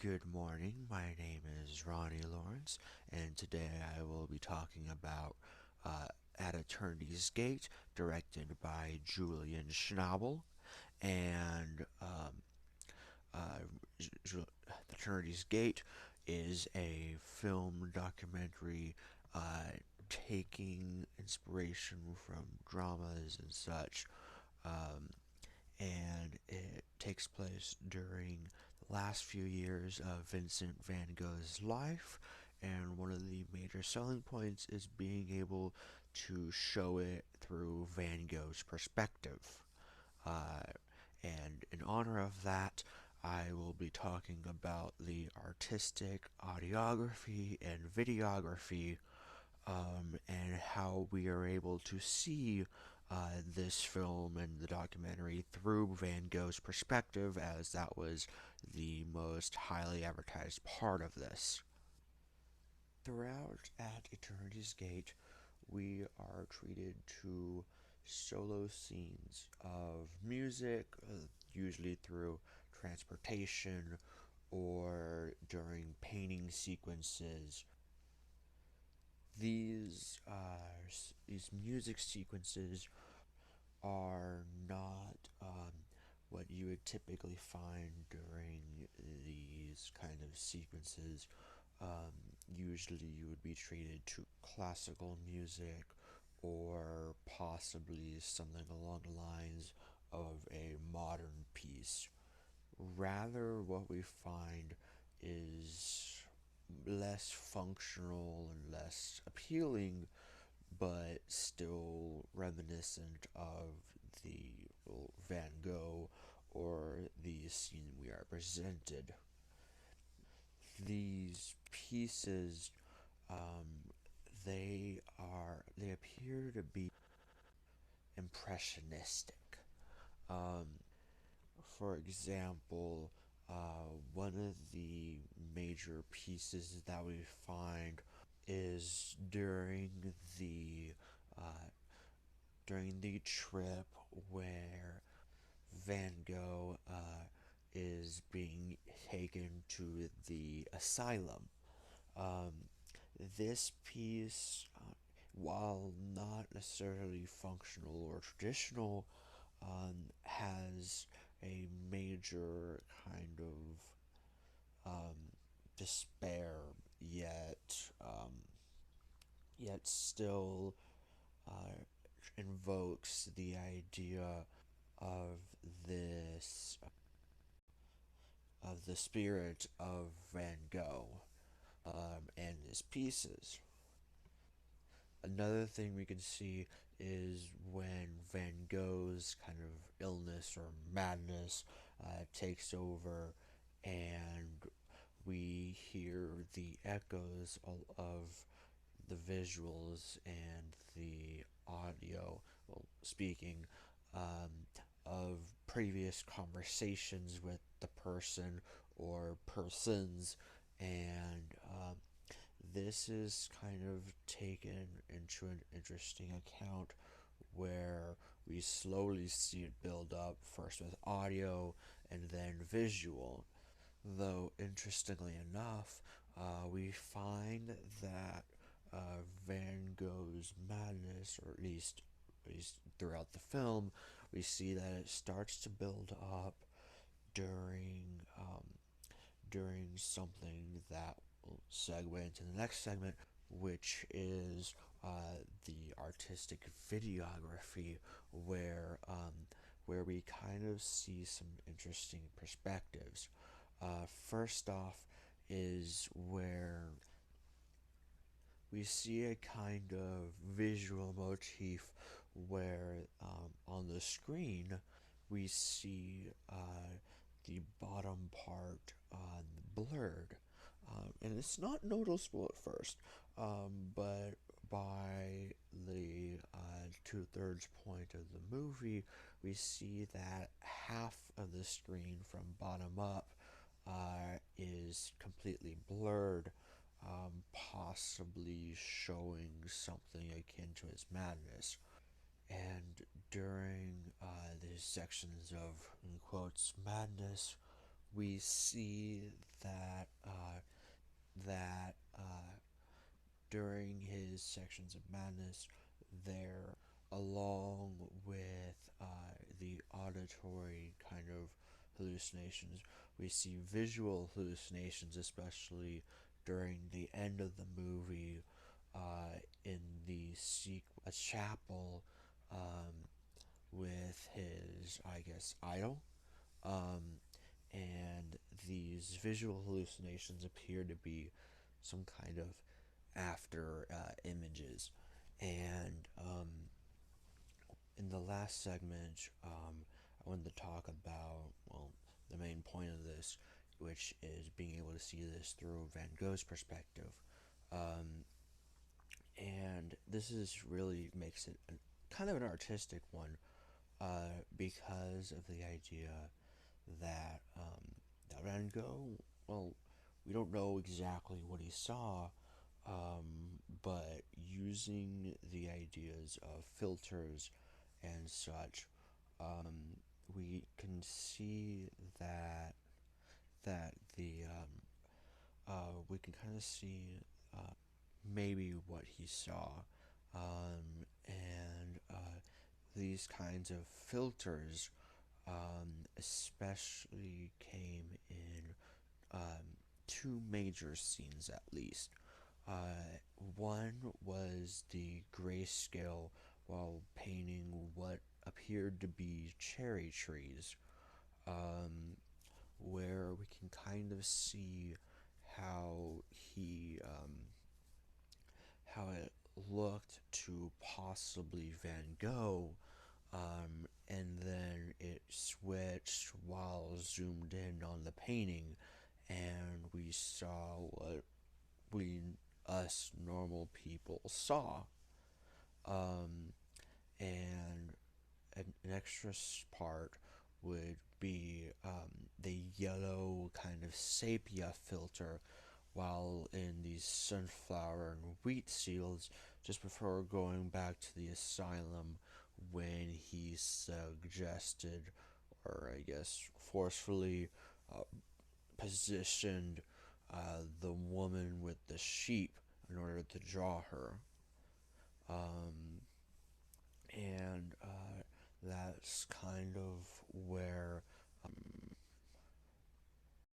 Good morning, my name is Ronnie Lawrence, and today I will be talking about uh, At Eternity's Gate, directed by Julian Schnabel. And Eternity's Gate is a film documentary taking inspiration from dramas and such. Um, and it takes place during the last few years of Vincent van Gogh's life. And one of the major selling points is being able to show it through Van Gogh's perspective. Uh, and in honor of that, I will be talking about the artistic audiography and videography, and how we are able to see this film and the documentary through Van Gogh's perspective, as that was the most highly advertised part of this. Throughout At Eternity's Gate, we are treated to solo scenes of music, usually through transportation or during painting sequences. These music sequences are not what you would typically find during these kind of sequences. Usually, you would be treated to classical music or possibly something along the lines of a modern piece. Rather, what we find is less functional and less appealing, but still reminiscent of the Van Gogh or the scene we are presented. These pieces, um, they appear to be impressionistic. Um, for example, one of the major pieces that we find is uh, during the trip where Van Gogh is being taken to the asylum. Um, this piece, while not necessarily functional or traditional, has a major kind of despair, yet still uh, invokes the idea of this of the spirit of Van Gogh, and his pieces. Another thing we can see is when Van Gogh's kind of illness or madness takes over, and we hear the echoes of the visuals and the audio, well, speaking, um, of previous conversations with the person or persons, and this is kind of taken into an interesting account where we slowly see it build up, first with audio and then visual. Though, interestingly enough, we find that Van Gogh's madness, or at least throughout the film, we see that it starts to build up during during something that will segue into the next segment, which is the artistic videography, where we kind of see some interesting perspectives. First off, is where we see a kind of visual motif where on the screen we see the bottom part blurred. And it's not noticeable at first, but by the two-thirds point of the movie, we see that half of the screen from bottom up is completely blurred, possibly showing something akin to his madness. And during these sections of, in quotes, madness, we see that that during his sections of madness, there, along with the auditory kind of hallucinations, we see visual hallucinations, especially during the end of the movie, in the a chapel, um, with his, I guess, idol. Um, and these visual hallucinations appear to be some kind of after images. And in the last segment, I wanted to talk about, well, the main point of this, which is being able to see this through Van Gogh's perspective. Um, and this is really makes it kind of an artistic one, because of the idea that that Van Gogh, well, we don't know exactly what he saw, but using the ideas of filters and such, we can see that the we can kind of see maybe what he saw, and these kinds of filters, especially came in two major scenes at least. One was the grayscale while painting what appeared to be cherry trees, um, where we can kind of see how how it looked to possibly Van Gogh, and then it switched while zoomed in on the painting, and we saw what we us normal people saw. Um, and an extra part would be the yellow kind of sepia filter, while in these sunflower and wheat seals, just before going back to the asylum, when he suggested, or I guess forcefully uh, positioned the woman with the sheep in order to draw her. Um, and that's kind of where